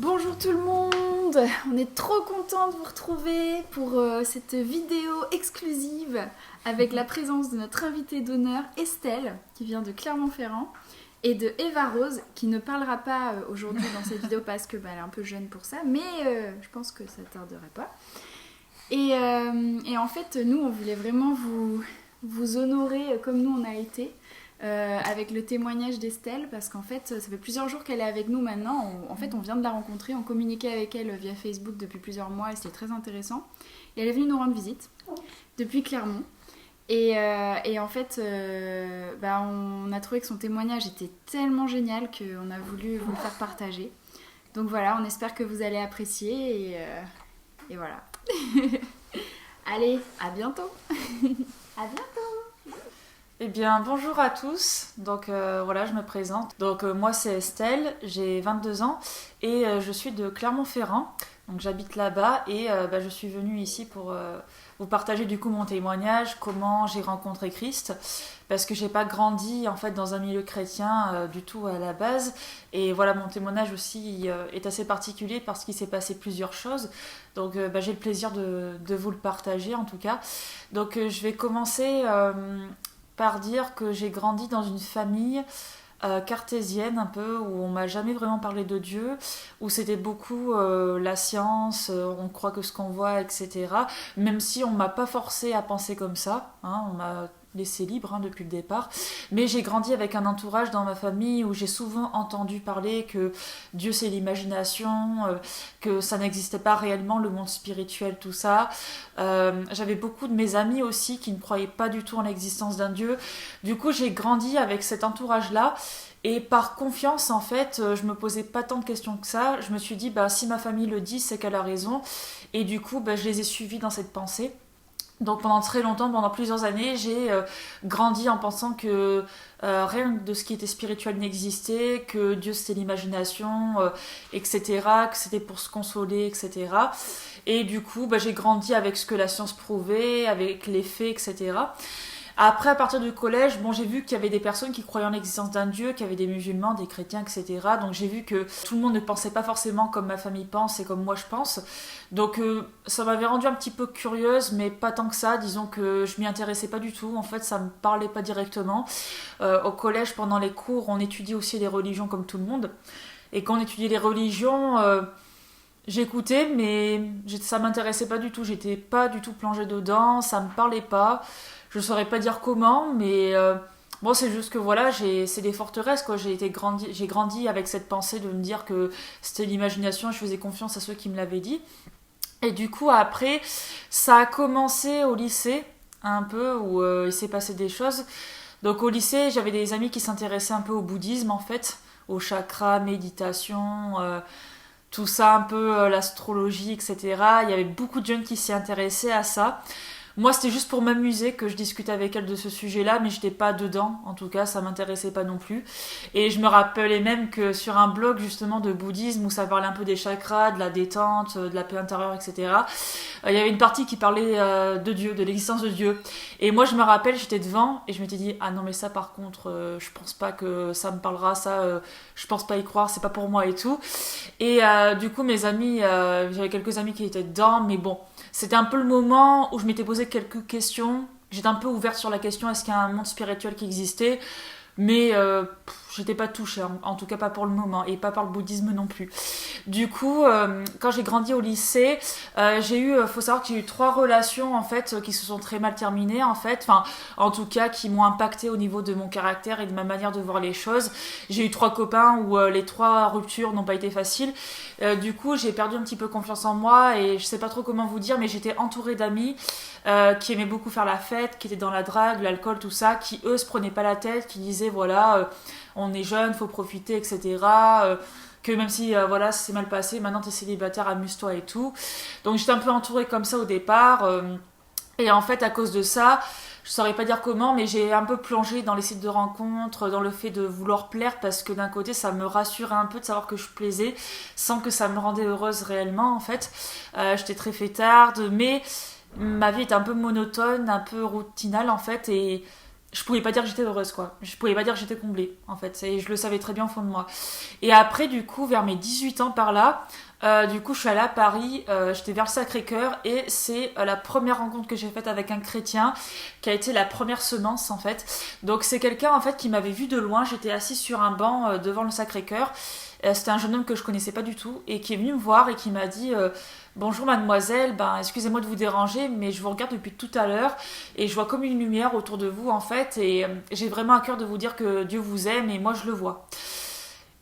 Bonjour tout le monde, on est trop content de vous retrouver pour cette vidéo exclusive avec la présence de notre invitée d'honneur Estelle qui vient de Clermont-Ferrand et de Eva Rose qui ne parlera pas aujourd'hui dans cette vidéo parce que elle est un peu jeune pour ça, mais je pense que ça ne tarderait pas. Et en fait nous on voulait vraiment vous honorer comme nous on a été. Avec le témoignage d'Estelle parce qu'en fait ça fait plusieurs jours qu'elle est avec nous maintenant. On vient de la rencontrer, on communiquait avec elle via Facebook depuis plusieurs mois et c'était très intéressant et elle est venue nous rendre visite depuis Clermont et en fait on a trouvé que son témoignage était tellement génial qu'on a voulu vous le faire partager. Donc voilà, on espère que vous allez apprécier et voilà. Allez, à bientôt. À bientôt. Eh bien, bonjour à tous. Donc voilà, je me présente. Donc moi c'est Estelle, j'ai 22 ans et je suis de Clermont-Ferrand. Donc j'habite là-bas et je suis venue ici pour vous partager du coup mon témoignage, comment j'ai rencontré Christ, parce que j'ai pas grandi en fait dans un milieu chrétien du tout à la base. Et voilà, mon témoignage aussi est assez particulier parce qu'il s'est passé plusieurs choses. Donc j'ai le plaisir de vous le partager en tout cas. Donc je vais commencer par dire que j'ai grandi dans une famille cartésienne un peu, où on m'a jamais vraiment parlé de Dieu, où c'était beaucoup la science, on croit que ce qu'on voit, etc. Même si on m'a pas forcé à penser comme ça, hein, on m'a laissé libre depuis le départ, mais j'ai grandi avec un entourage dans ma famille où j'ai souvent entendu parler que Dieu c'est l'imagination, que ça n'existait pas réellement, le monde spirituel, tout ça. J'avais beaucoup de mes amis aussi qui ne croyaient pas du tout en l'existence d'un Dieu. Du coup j'ai grandi avec cet entourage là et par confiance en fait je me posais pas tant de questions que ça. Je me suis dit si ma famille le dit c'est qu'elle a raison, et du coup je les ai suivis dans cette pensée. Donc pendant très longtemps, pendant plusieurs années, j'ai grandi en pensant que rien de ce qui était spirituel n'existait, que Dieu c'était l'imagination, etc., que c'était pour se consoler, etc. Et du coup, j'ai grandi avec ce que la science prouvait, avec les faits, etc. Après, à partir du collège, j'ai vu qu'il y avait des personnes qui croyaient en l'existence d'un Dieu, qu'il y avait des musulmans, des chrétiens, etc. Donc j'ai vu que tout le monde ne pensait pas forcément comme ma famille pense et comme moi je pense. Donc ça m'avait rendue un petit peu curieuse, mais pas tant que ça. Disons que je m'y intéressais pas du tout. En fait, ça me parlait pas directement. Au collège, pendant les cours, on étudiait aussi les religions comme tout le monde. Et quand on étudiait les religions, j'écoutais, mais ça m'intéressait pas du tout. J'étais pas du tout plongée dedans. Ça me parlait pas. Je saurais pas dire comment, mais c'est juste que voilà, c'est des forteresses quoi. J'ai grandi avec cette pensée de me dire que c'était l'imagination. Je faisais confiance à ceux qui me l'avaient dit. Et du coup après, ça a commencé au lycée un peu où il s'est passé des choses. Donc au lycée, j'avais des amis qui s'intéressaient un peu au bouddhisme en fait, au chakra, méditation. Tout ça un peu, l'astrologie, etc. Il y avait beaucoup de jeunes qui s'y intéressaient à ça. Moi, c'était juste pour m'amuser que je discutais avec elle de ce sujet-là, mais je n'étais pas dedans. En tout cas, ça m'intéressait pas non plus. Et je me rappelais même que sur un blog justement de bouddhisme où ça parlait un peu des chakras, de la détente, de la paix intérieure, etc. Il y avait une partie qui parlait de Dieu, de l'existence de Dieu. Et moi, je me rappelle, j'étais devant et je m'étais dit ah non mais ça par contre, je pense pas que ça me parlera, ça, je pense pas y croire, c'est pas pour moi et tout. Et du coup, mes amis, j'avais quelques amis qui étaient dedans, mais bon. C'était un peu le moment où je m'étais posé quelques questions. J'étais un peu ouverte sur la question est-ce qu'il y a un monde spirituel qui existait, mais j'étais pas touchée, en tout cas pas pour le moment, et pas par le bouddhisme non plus. Du coup, quand j'ai grandi au lycée, faut savoir que j'ai eu 3 relations en fait qui se sont très mal terminées en fait, enfin en tout cas qui m'ont impacté au niveau de mon caractère et de ma manière de voir les choses. J'ai eu 3 copains où les 3 ruptures n'ont pas été faciles. Du coup, j'ai perdu un petit peu confiance en moi et je sais pas trop comment vous dire, mais j'étais entourée d'amis qui aimaient beaucoup faire la fête, qui étaient dans la drague, l'alcool, tout ça, qui eux se prenaient pas la tête, qui disaient voilà, on est jeune, faut profiter, etc. Que même si voilà, c'est mal passé, maintenant t'es célibataire, amuse-toi et tout. Donc j'étais un peu entourée comme ça au départ. Et en fait, à cause de ça, je saurais pas dire comment, mais j'ai un peu plongé dans les sites de rencontres, dans le fait de vouloir plaire, parce que d'un côté, ça me rassurait un peu de savoir que je plaisais, sans que ça me rendait heureuse réellement, en fait. J'étais très fêtarde, mais ma vie était un peu monotone, un peu routinale, en fait, et je pouvais pas dire que j'étais heureuse, quoi. Je pouvais pas dire que j'étais comblée, en fait. Et je le savais très bien au fond de moi. Et après, du coup, vers mes 18 ans par là, du coup, je suis allée à Paris, j'étais vers le Sacré-Cœur, et c'est la première rencontre que j'ai faite avec un chrétien, qui a été la première semence, en fait. Donc, c'est quelqu'un, en fait, qui m'avait vu de loin. J'étais assise sur un banc devant le Sacré-Cœur. C'était un jeune homme que je connaissais pas du tout, et qui est venu me voir et qui m'a dit bonjour mademoiselle, excusez-moi de vous déranger, mais je vous regarde depuis tout à l'heure et je vois comme une lumière autour de vous en fait, et j'ai vraiment à cœur de vous dire que Dieu vous aime et moi je le vois.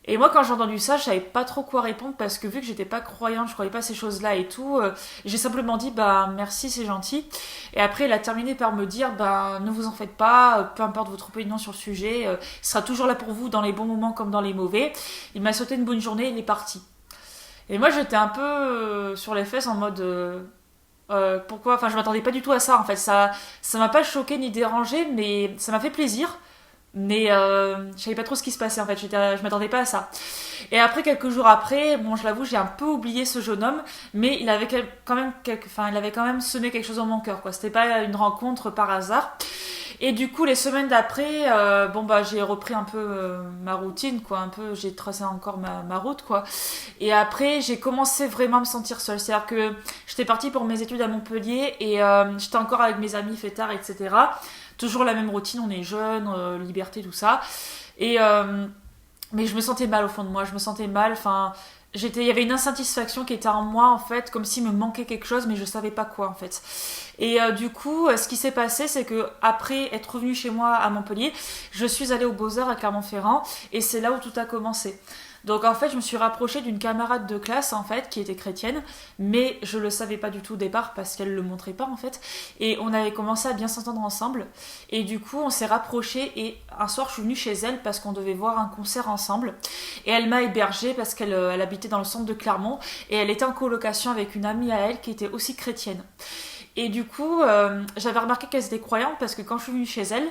Et moi quand j'ai entendu ça, je savais pas trop quoi répondre parce que vu que j'étais pas croyante, je croyais pas à ces choses-là et tout, j'ai simplement dit merci, c'est gentil. Et après il a terminé par me dire ne vous en faites pas, peu importe votre opinion sur le sujet, il sera toujours là pour vous dans les bons moments comme dans les mauvais. Il m'a souhaité une bonne journée et il est parti. Et moi j'étais un peu sur les fesses en mode pourquoi, enfin je m'attendais pas du tout à ça en fait, ça m'a pas choqué ni dérangé, mais ça m'a fait plaisir. Mais je savais pas trop ce qui se passait en fait, je m'attendais pas à ça. Et après, quelques jours après, bon je l'avoue, j'ai un peu oublié ce jeune homme, mais il avait quand même semé quelque chose dans mon cœur, quoi. C'était pas une rencontre par hasard. Et du coup, les semaines d'après, j'ai repris un peu ma routine, quoi. Un peu, j'ai tracé encore ma route, quoi. Et après, j'ai commencé vraiment à me sentir seule. C'est-à-dire que j'étais partie pour mes études à Montpellier et j'étais encore avec mes amis fêtards, etc. Toujours la même routine, on est jeunes, liberté, tout ça. Et mais je me sentais mal au fond de moi, je me sentais mal, enfin il y avait une insatisfaction qui était en moi en fait, comme s'il me manquait quelque chose, mais je savais pas quoi en fait. Et du coup, ce qui s'est passé, c'est que après être revenue chez moi à Montpellier, je suis allée aux Beaux-Arts à Clermont-Ferrand, et c'est là où tout a commencé. Donc en fait, je me suis rapprochée d'une camarade de classe en fait qui était chrétienne, mais je le savais pas du tout au départ parce qu'elle le montrait pas en fait. Et on avait commencé à bien s'entendre ensemble. Et du coup, on s'est rapprochés et un soir, je suis venue chez elle parce qu'on devait voir un concert ensemble. Et elle m'a hébergée parce qu'elle habitait dans le centre de Clermont et elle était en colocation avec une amie à elle qui était aussi chrétienne. Et du coup, j'avais remarqué qu'elles étaient croyantes parce que quand je suis venue chez elles,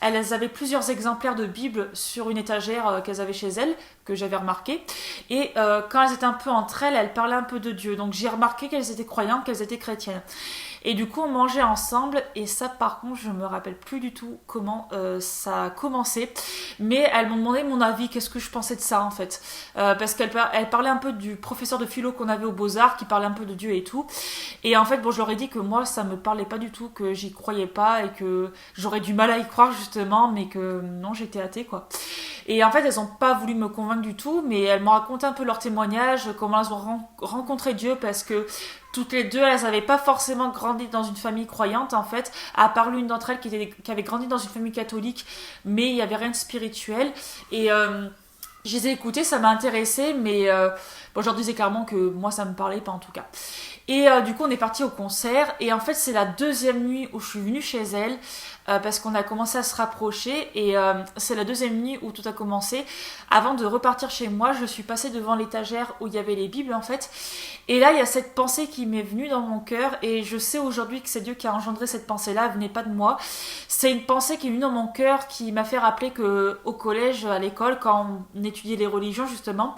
elles avaient plusieurs exemplaires de Bible sur une étagère qu'elles avaient chez elles, que j'avais remarqué. Et quand elles étaient un peu entre elles, elles parlaient un peu de Dieu. Donc j'ai remarqué qu'elles étaient croyantes, qu'elles étaient chrétiennes. Et du coup, on mangeait ensemble. Et ça, par contre, je me rappelle plus du tout comment ça a commencé. Mais elles m'ont demandé mon avis, qu'est-ce que je pensais de ça, en fait. Parce qu'elles parlaient un peu du professeur de philo qu'on avait aux Beaux-Arts, qui parlait un peu de Dieu et tout. Et en fait, je leur ai dit que moi, ça me parlait pas du tout, que j'y croyais pas et que j'aurais du mal à y croire, justement, mais que non, j'étais athée, quoi. Et en fait, elles ont pas voulu me convaincre du tout, mais elles m'ont raconté un peu leur témoignage, comment elles ont rencontré Dieu, parce que toutes les deux, elles n'avaient pas forcément grandi dans une famille croyante, en fait, à part l'une d'entre elles qui avait grandi dans une famille catholique, mais il n'y avait rien de spirituel. Et je les ai écoutées, ça m'a intéressée, mais je leur disais clairement que moi, ça me parlait pas en tout cas. Et du coup, on est parti au concert, et en fait, c'est la deuxième nuit où je suis venue chez elle, parce qu'on a commencé à se rapprocher, et c'est la deuxième nuit où tout a commencé. Avant de repartir chez moi, je suis passée devant l'étagère où il y avait les Bibles en fait, et là il y a cette pensée qui m'est venue dans mon cœur, et je sais aujourd'hui que c'est Dieu qui a engendré cette pensée-là, elle venait pas de moi. C'est une pensée qui est venue dans mon cœur, qui m'a fait rappeler que au collège, à l'école, quand on étudiait les religions justement,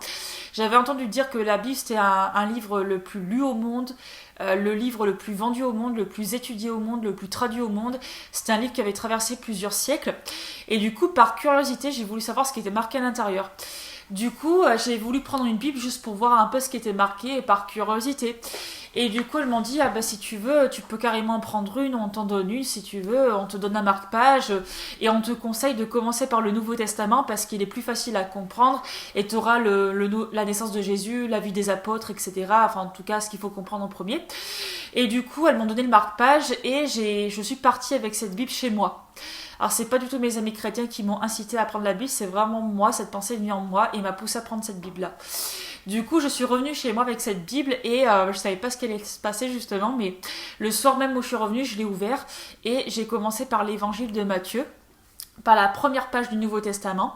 j'avais entendu dire que la Bible c'était un livre le plus lu au monde, le livre le plus vendu au monde, le plus étudié au monde, le plus traduit au monde. C'était un livre qui avait traversé plusieurs siècles. Et du coup, par curiosité, j'ai voulu savoir ce qui était marqué à l'intérieur. Du coup, j'ai voulu prendre une Bible juste pour voir un peu ce qui était marqué, par curiosité. Et du coup, elles m'ont dit, si tu veux, tu peux carrément en prendre une, on t'en donne une, si tu veux, on te donne un marque-page, et on te conseille de commencer par le Nouveau Testament, parce qu'il est plus facile à comprendre, et tu auras la naissance de Jésus, la vie des apôtres, etc. Enfin, en tout cas, ce qu'il faut comprendre en premier. Et du coup, elles m'ont donné le marque-page, et je suis partie avec cette Bible chez moi. Alors c'est pas du tout mes amis chrétiens qui m'ont incité à prendre la Bible, c'est vraiment moi, cette pensée est venue en moi et m'a poussée à prendre cette Bible-là. Du coup, je suis revenue chez moi avec cette Bible et je savais pas ce qui allait se passer justement, mais le soir même où je suis revenue, je l'ai ouvert et j'ai commencé par l'évangile de Matthieu, par la première page du Nouveau Testament.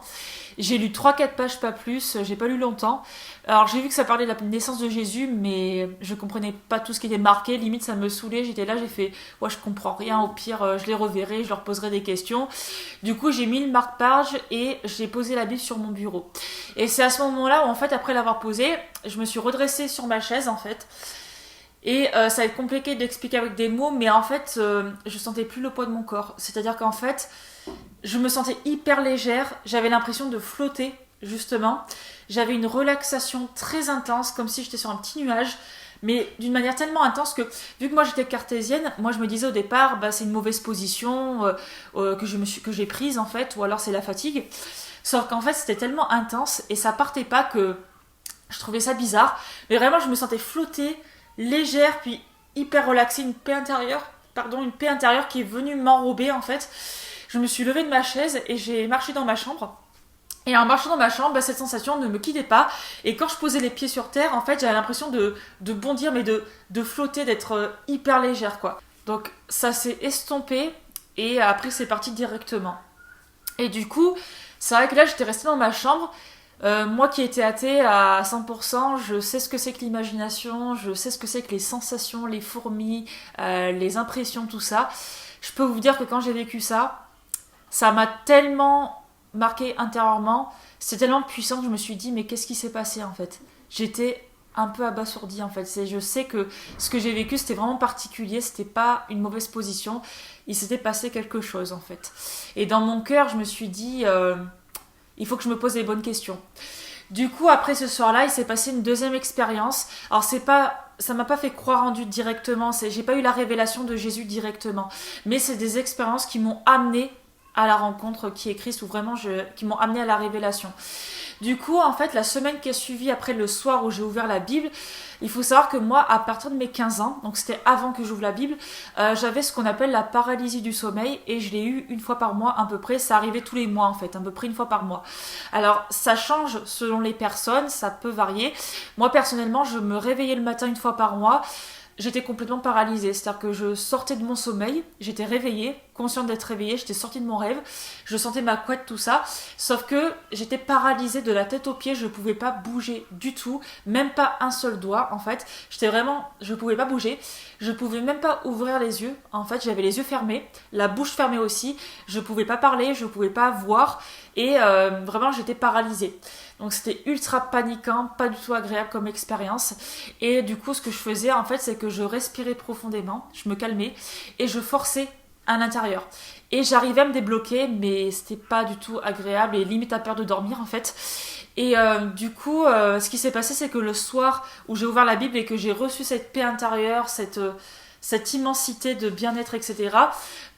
J'ai lu 3-4 pages, pas plus, j'ai pas lu longtemps. Alors j'ai vu que ça parlait de la naissance de Jésus, mais je comprenais pas tout ce qui était marqué, limite ça me saoulait, j'étais là, j'ai fait « ouais je comprends rien, au pire je les reverrai, je leur poserai des questions ». Du coup j'ai mis le marque-page et j'ai posé la Bible sur mon bureau. Et c'est à ce moment-là où en fait après l'avoir posée, je me suis redressée sur ma chaise en fait. Et ça va être compliqué d'expliquer avec des mots, mais en fait je sentais plus le poids de mon corps. C'est-à-dire qu'en fait je me sentais hyper légère, j'avais l'impression de flotter justement. J'avais une relaxation très intense, comme si j'étais sur un petit nuage, mais d'une manière tellement intense que, vu que moi j'étais cartésienne, moi je me disais au départ, c'est une mauvaise position que j'ai prise en fait, ou alors c'est la fatigue. Sauf qu'en fait c'était tellement intense et ça partait pas que je trouvais ça bizarre. Mais vraiment je me sentais flotter, légère, puis hyper relaxée, une paix intérieure qui est venue m'enrober en fait. Je me suis levée de ma chaise et j'ai marché dans ma chambre. Et en marchant dans ma chambre, cette sensation ne me quittait pas. Et quand je posais les pieds sur terre, en fait, j'avais l'impression de bondir, mais de flotter, d'être hyper légère, quoi. Donc ça s'est estompé et après c'est parti directement. Et du coup, c'est vrai que là, j'étais restée dans ma chambre. Moi qui étais athée à 100%, je sais ce que c'est que l'imagination, je sais ce que c'est que les sensations, les fourmis, les impressions, tout ça. Je peux vous dire que quand j'ai vécu ça, ça m'a tellement marqué intérieurement, c'était tellement puissant que je me suis dit mais qu'est-ce qui s'est passé en fait. J'étais un peu abasourdie en fait. Je sais que ce que j'ai vécu c'était vraiment particulier, c'était pas une mauvaise position, il s'était passé quelque chose en fait. Et dans mon cœur je me suis dit il faut que je me pose les bonnes questions. Du coup après ce soir-là il s'est passé une deuxième expérience. Alors ça m'a pas fait croire en Dieu directement, j'ai pas eu la révélation de Jésus directement, mais c'est des expériences qui m'ont amené à la rencontre qui est Christ, ou vraiment qui m'ont amené à la révélation. Du coup, en fait, la semaine qui a suivi après le soir où j'ai ouvert la Bible, il faut savoir que moi, à partir de mes 15 ans, donc c'était avant que j'ouvre la Bible, j'avais ce qu'on appelle la paralysie du sommeil et je l'ai eu une fois par mois à peu près. Ça arrivait tous les mois en fait, à peu près une fois par mois. Alors, ça change selon les personnes, ça peut varier. Moi, personnellement, je me réveillais le matin une fois par mois. J'étais complètement paralysée, c'est-à-dire que je sortais de mon sommeil, j'étais réveillée, consciente d'être réveillée, j'étais sortie de mon rêve, je sentais ma couette, tout ça, sauf que j'étais paralysée de la tête aux pieds, je ne pouvais pas bouger du tout, même pas un seul doigt en fait, je ne pouvais pas bouger, je ne pouvais même pas ouvrir les yeux, en fait j'avais les yeux fermés, la bouche fermée aussi, je ne pouvais pas parler, je ne pouvais pas voir, et vraiment j'étais paralysée. Donc c'était ultra paniquant, pas du tout agréable comme expérience. Et du coup, ce que je faisais en fait, c'est que je respirais profondément, je me calmais et je forçais à l'intérieur. Et j'arrivais à me débloquer, mais c'était pas du tout agréable et limite à peur de dormir en fait. Et du coup, ce qui s'est passé, c'est que le soir où j'ai ouvert la Bible et que j'ai reçu cette paix intérieure, cette immensité de bien-être, etc.,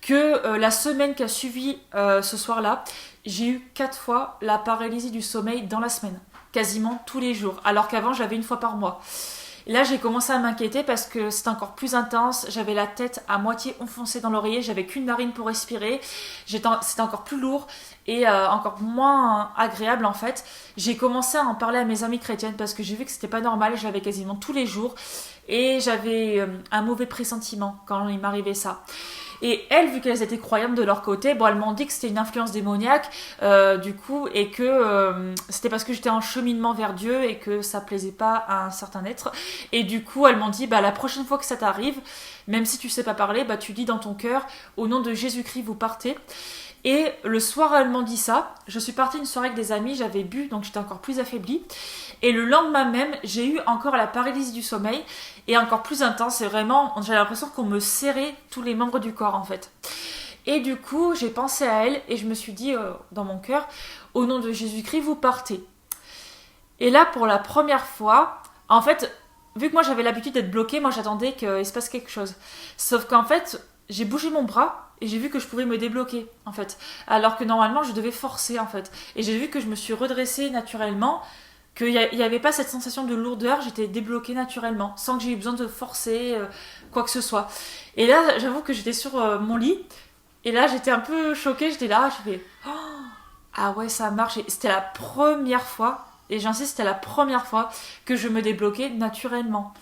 que la semaine qui a suivi ce soir-là, j'ai eu 4 fois la paralysie du sommeil dans la semaine, quasiment tous les jours, alors qu'avant j'avais une fois par mois. Et là j'ai commencé à m'inquiéter parce que c'était encore plus intense, j'avais la tête à moitié enfoncée dans l'oreiller, j'avais qu'une narine pour respirer, c'était encore plus lourd et encore moins agréable en fait. J'ai commencé à en parler à mes amies chrétiennes parce que j'ai vu que c'était pas normal, je l'avais quasiment tous les jours et j'avais un mauvais pressentiment quand il m'arrivait ça. Et elles, vu qu'elles étaient croyantes de leur côté, elles m'ont dit que c'était une influence démoniaque, du coup, et que c'était parce que j'étais en cheminement vers Dieu et que ça plaisait pas à un certain être. Et du coup, elles m'ont dit, la prochaine fois que ça t'arrive, même si tu sais pas parler, tu dis dans ton cœur, au nom de Jésus-Christ, vous partez. Et le soir, elles m'ont dit ça. Je suis partie une soirée avec des amis, j'avais bu, donc j'étais encore plus affaiblie. Et le lendemain même, j'ai eu encore la paralysie du sommeil, et encore plus intense. C'est vraiment, j'avais l'impression qu'on me serrait tous les membres du corps en fait. Et du coup, j'ai pensé à elle et je me suis dit dans mon cœur, au nom de Jésus-Christ, vous partez. Et là, pour la première fois, en fait, vu que moi j'avais l'habitude d'être bloquée, moi j'attendais qu'il se passe quelque chose. Sauf qu'en fait, j'ai bougé mon bras et j'ai vu que je pouvais me débloquer en fait. Alors que normalement, je devais forcer en fait. Et j'ai vu que je me suis redressée naturellement, qu'il n'y avait pas cette sensation de lourdeur, j'étais débloquée naturellement, sans que j'ai eu besoin de forcer quoi que ce soit. Et là, j'avoue que j'étais sur mon lit, et là, j'étais un peu choquée, j'étais là, je fais « Oh, ah ouais, ça marche !» Et c'était la première fois, et j'insiste, c'était la première fois que je me débloquais naturellement.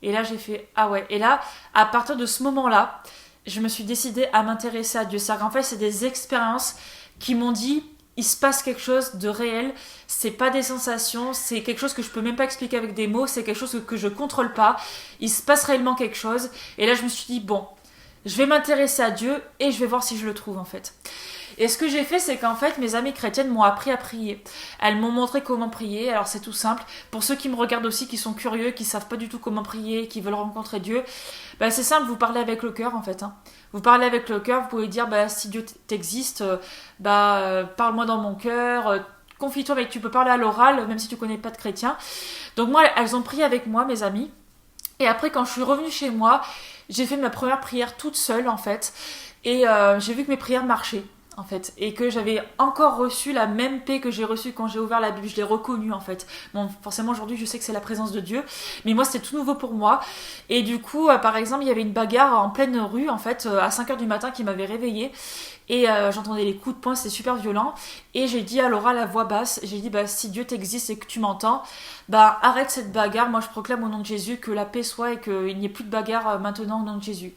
Et là, j'ai fait « Ah ouais !» Et là, à partir de ce moment-là, je me suis décidée à m'intéresser à Dieu. C'est-à-dire qu'en fait, c'est des expériences qui m'ont dit il se passe quelque chose de réel, c'est pas des sensations, c'est quelque chose que je peux même pas expliquer avec des mots, c'est quelque chose que je contrôle pas, il se passe réellement quelque chose. Et là je me suis dit bon, je vais m'intéresser à Dieu et je vais voir si je le trouve en fait. Et ce que j'ai fait, c'est qu'en fait, mes amies chrétiennes m'ont appris à prier. Elles m'ont montré comment prier. Alors c'est tout simple. Pour ceux qui me regardent aussi, qui sont curieux, qui savent pas du tout comment prier, qui veulent rencontrer Dieu, c'est simple, vous parlez avec le cœur en fait. Vous parlez avec le cœur, vous pouvez dire si Dieu t'existe, parle-moi dans mon cœur. Confie-toi, mais tu peux parler à l'oral, même si tu connais pas de chrétien. Donc moi, elles ont prié avec moi, mes amies. Et après, quand je suis revenue chez moi, j'ai fait ma première prière toute seule en fait. Et j'ai vu que mes prières marchaient en fait. Et que j'avais encore reçu la même paix que j'ai reçue quand j'ai ouvert la Bible. Je l'ai reconnue en fait. Bon, forcément aujourd'hui je sais que c'est la présence de Dieu. Mais moi c'était tout nouveau pour moi. Et du coup, par exemple, il y avait une bagarre en pleine rue en fait, à 5h du matin qui m'avait réveillée. Et j'entendais les coups de poing, c'était super violent. Et j'ai dit à l'oral à voix basse, j'ai dit si Dieu t'existe et que tu m'entends, arrête cette bagarre. Moi je proclame au nom de Jésus que la paix soit et qu'il n'y ait plus de bagarre maintenant au nom de Jésus.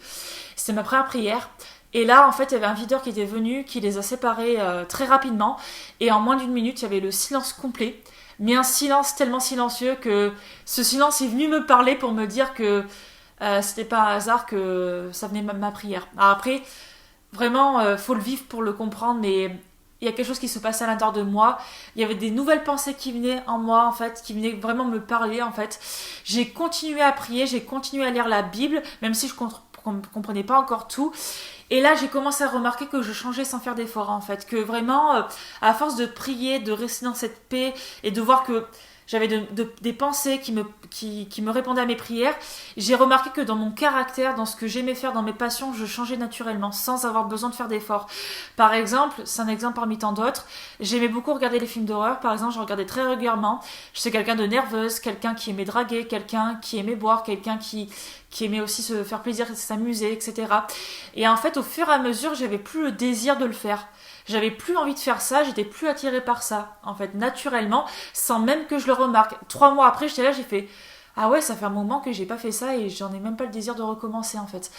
C'était ma première prière. Et là, en fait, il y avait un videur qui était venu, qui les a séparés très rapidement. Et en moins d'une minute, il y avait le silence complet. Mais un silence tellement silencieux que ce silence est venu me parler pour me dire que c'était pas un hasard que ça venait de ma prière. Alors après, vraiment, faut le vivre pour le comprendre, mais il y a quelque chose qui se passait à l'intérieur de moi. Il y avait des nouvelles pensées qui venaient en moi, en fait, qui venaient vraiment me parler, en fait. J'ai continué à prier, j'ai continué à lire la Bible, même si je comprenais pas encore tout. Et là, j'ai commencé à remarquer que je changeais sans faire d'effort, en fait. Que vraiment, à force de prier, de rester dans cette paix et de voir que j'avais des pensées qui me répondaient à mes prières, j'ai remarqué que dans mon caractère, dans ce que j'aimais faire, dans mes passions, je changeais naturellement, sans avoir besoin de faire d'efforts. Par exemple, c'est un exemple parmi tant d'autres, j'aimais beaucoup regarder les films d'horreur, par exemple, je regardais très régulièrement. J'étais quelqu'un de nerveuse, quelqu'un qui aimait draguer, quelqu'un qui aimait boire, quelqu'un qui aimait aussi se faire plaisir, s'amuser, etc. Et en fait, au fur et à mesure, j'avais plus le désir de le faire. J'avais plus envie de faire ça, j'étais plus attirée par ça, en fait, naturellement, sans même que je le remarque. 3 mois après, j'étais là, j'ai fait ah ouais, ça fait un moment que j'ai pas fait ça et j'en ai même pas le désir de recommencer, en fait.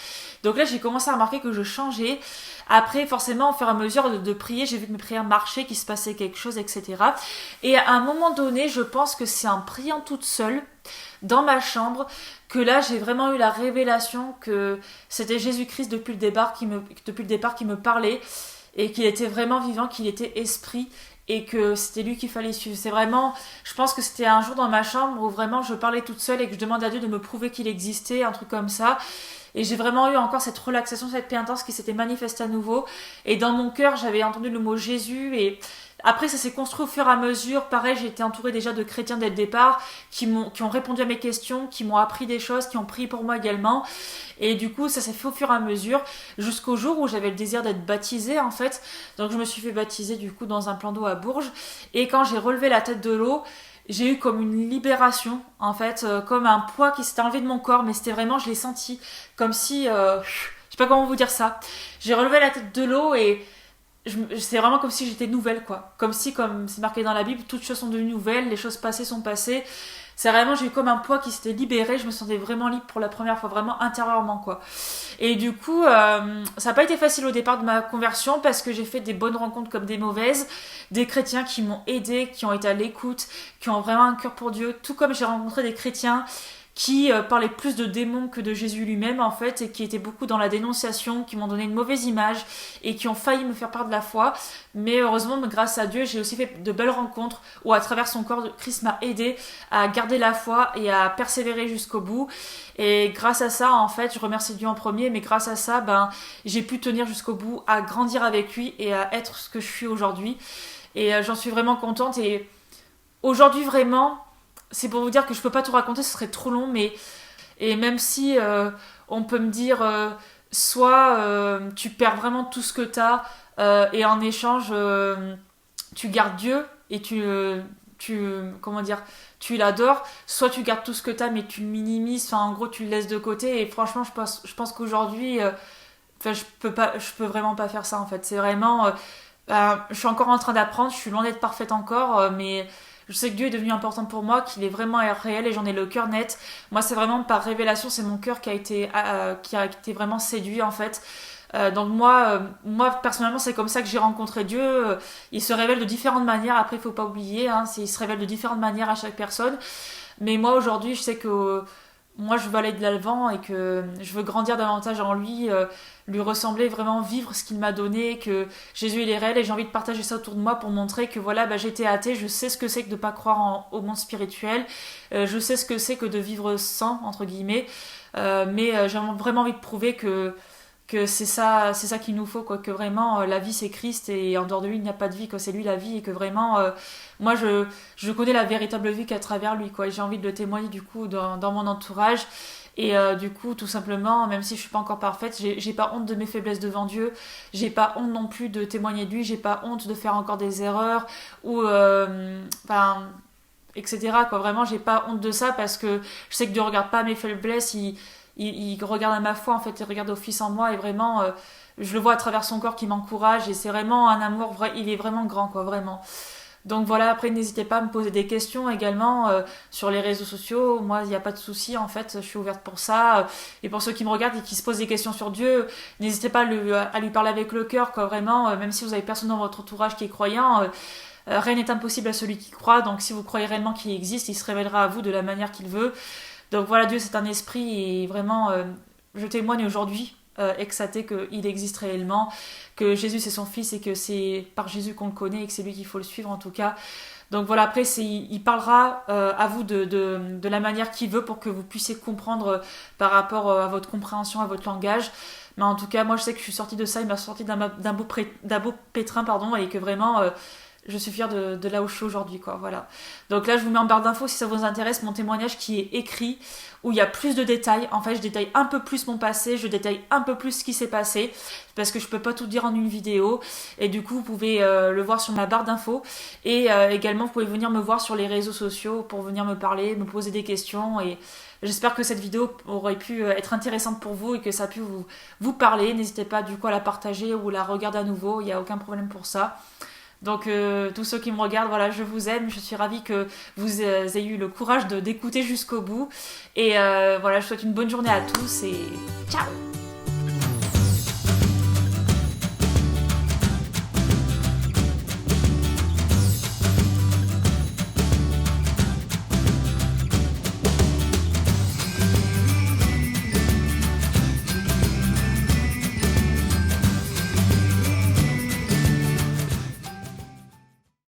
Donc là, j'ai commencé à remarquer que je changeais. Après, forcément, au fur et à mesure de prier, j'ai vu que mes prières marchaient, qu'il se passait quelque chose, etc. Et à un moment donné, je pense que c'est en priant toute seule, dans ma chambre, que là, j'ai vraiment eu la révélation que c'était Jésus-Christ depuis le départ qui me parlait. Et qu'il était vraiment vivant, qu'il était esprit et que c'était lui qu'il fallait suivre. C'est vraiment, je pense que c'était un jour dans ma chambre où vraiment je parlais toute seule et que je demandais à Dieu de me prouver qu'il existait, un truc comme ça. Et j'ai vraiment eu encore cette relaxation, cette paix intense qui s'était manifestée à nouveau. Et dans mon cœur, j'avais entendu le mot Jésus. Et après, ça s'est construit au fur et à mesure. Pareil, j'ai été entourée déjà de chrétiens dès le départ qui ont répondu à mes questions, qui m'ont appris des choses, qui ont prié pour moi également. Et du coup, ça s'est fait au fur et à mesure jusqu'au jour où j'avais le désir d'être baptisée, en fait. Donc, je me suis fait baptiser du coup dans un plan d'eau à Bourges. Et quand j'ai relevé la tête de l'eau, j'ai eu comme une libération, en fait, comme un poids qui s'était enlevé de mon corps, mais c'était vraiment, je l'ai senti, comme si, je sais pas comment vous dire ça. J'ai relevé la tête de l'eau et c'est vraiment comme si j'étais nouvelle, quoi. Comme si, comme c'est marqué dans la Bible, toutes choses sont devenues nouvelles, les choses passées sont passées. C'est vraiment, j'ai eu comme un poids qui s'était libéré, je me sentais vraiment libre pour la première fois, vraiment intérieurement, quoi. Et du coup, ça n'a pas été facile au départ de ma conversion parce que j'ai fait des bonnes rencontres comme des mauvaises, des chrétiens qui m'ont aidé, qui ont été à l'écoute, qui ont vraiment un cœur pour Dieu, tout comme j'ai rencontré des chrétiens qui parlaient plus de démons que de Jésus lui-même, en fait, et qui étaient beaucoup dans la dénonciation, qui m'ont donné une mauvaise image et qui ont failli me faire perdre la foi. Mais heureusement, grâce à Dieu, j'ai aussi fait de belles rencontres où à travers son corps, Christ m'a aidé à garder la foi et à persévérer jusqu'au bout. Et grâce à ça, en fait, je remercie Dieu en premier, mais grâce à ça, j'ai pu tenir jusqu'au bout, à grandir avec lui et à être ce que je suis aujourd'hui. Et j'en suis vraiment contente. Et aujourd'hui, vraiment, c'est pour vous dire que je peux pas tout raconter, ce serait trop long, mais et même si on peut me dire soit tu perds vraiment tout ce que t'as et en échange tu gardes Dieu et comment dire, tu l'adores, soit tu gardes tout ce que t'as mais tu le minimises, enfin en gros tu le laisses de côté. Et franchement je pense qu'aujourd'hui je peux vraiment pas faire ça, en fait. C'est vraiment je suis encore en train d'apprendre, je suis loin d'être parfaite encore, mais je sais que Dieu est devenu important pour moi, qu'il est vraiment réel et j'en ai le cœur net. Moi, c'est vraiment par révélation, c'est mon cœur qui a été vraiment séduit, en fait. Donc moi, personnellement, c'est comme ça que j'ai rencontré Dieu. Il se révèle de différentes manières. Après, il faut pas oublier, il se révèle de différentes manières à chaque personne. Mais moi, aujourd'hui, je sais que moi je veux aller de l'avant et que je veux grandir davantage en lui, lui ressembler, vraiment vivre ce qu'il m'a donné, que Jésus il est réel et j'ai envie de partager ça autour de moi pour montrer que voilà, j'étais athée, je sais ce que c'est que de pas croire au monde spirituel, je sais ce que c'est que de vivre sans, entre guillemets, mais j'ai vraiment envie de prouver que c'est ça qu'il nous faut, quoi, que vraiment la vie c'est Christ et en dehors de lui il n'y a pas de vie, que c'est lui la vie et que vraiment moi je connais la véritable vie qu'à travers lui, quoi, et j'ai envie de le témoigner du coup dans mon entourage. Et du coup, tout simplement, même si je suis pas encore parfaite, j'ai pas honte de mes faiblesses devant Dieu, j'ai pas honte non plus de témoigner de lui, j'ai pas honte de faire encore des erreurs, ou etc. quoi. Vraiment, j'ai pas honte de ça parce que je sais que Dieu regarde pas mes faiblesses, il regarde à ma foi, en fait, il regarde au Fils en moi, et vraiment, je le vois à travers son corps qui m'encourage, et c'est vraiment un amour, il est vraiment grand, quoi, vraiment. Donc voilà, après n'hésitez pas à me poser des questions également sur les réseaux sociaux. Moi, il n'y a pas de souci, en fait, je suis ouverte pour ça. Et pour ceux qui me regardent et qui se posent des questions sur Dieu, n'hésitez pas à lui parler avec le cœur, quoi, vraiment, même si vous avez personne dans votre entourage qui est croyant. Rien n'est impossible à celui qui croit, donc si vous croyez réellement qu'il existe, il se révélera à vous de la manière qu'il veut. Donc voilà, Dieu c'est un esprit et vraiment, je témoigne aujourd'hui ex-athée qu'il existe réellement, que Jésus c'est son fils et que c'est par Jésus qu'on le connaît et que c'est lui qu'il faut le suivre en tout cas. Donc voilà, après il parlera à vous de la manière qu'il veut pour que vous puissiez comprendre par rapport à votre compréhension, à votre langage. Mais en tout cas, moi je sais que je suis sortie de ça, il m'a sorti d'un beau pétrin, pardon, et que vraiment je suis fière de là où je suis aujourd'hui, quoi, voilà. Donc là, je vous mets en barre d'infos si ça vous intéresse mon témoignage qui est écrit, où il y a plus de détails. En fait, je détaille un peu plus mon passé, je détaille un peu plus ce qui s'est passé, parce que je peux pas tout dire en une vidéo. Et du coup, vous pouvez le voir sur ma barre d'infos. Et également, vous pouvez venir me voir sur les réseaux sociaux pour venir me parler, me poser des questions. Et j'espère que cette vidéo aurait pu être intéressante pour vous et que ça a pu vous parler. N'hésitez pas du coup à la partager ou la regarder à nouveau, il n'y a aucun problème pour ça. Donc tous ceux qui me regardent, voilà, je vous aime, je suis ravie que vous ayez eu le courage d'écouter jusqu'au bout. Et voilà, je vous souhaite une bonne journée à tous et ciao!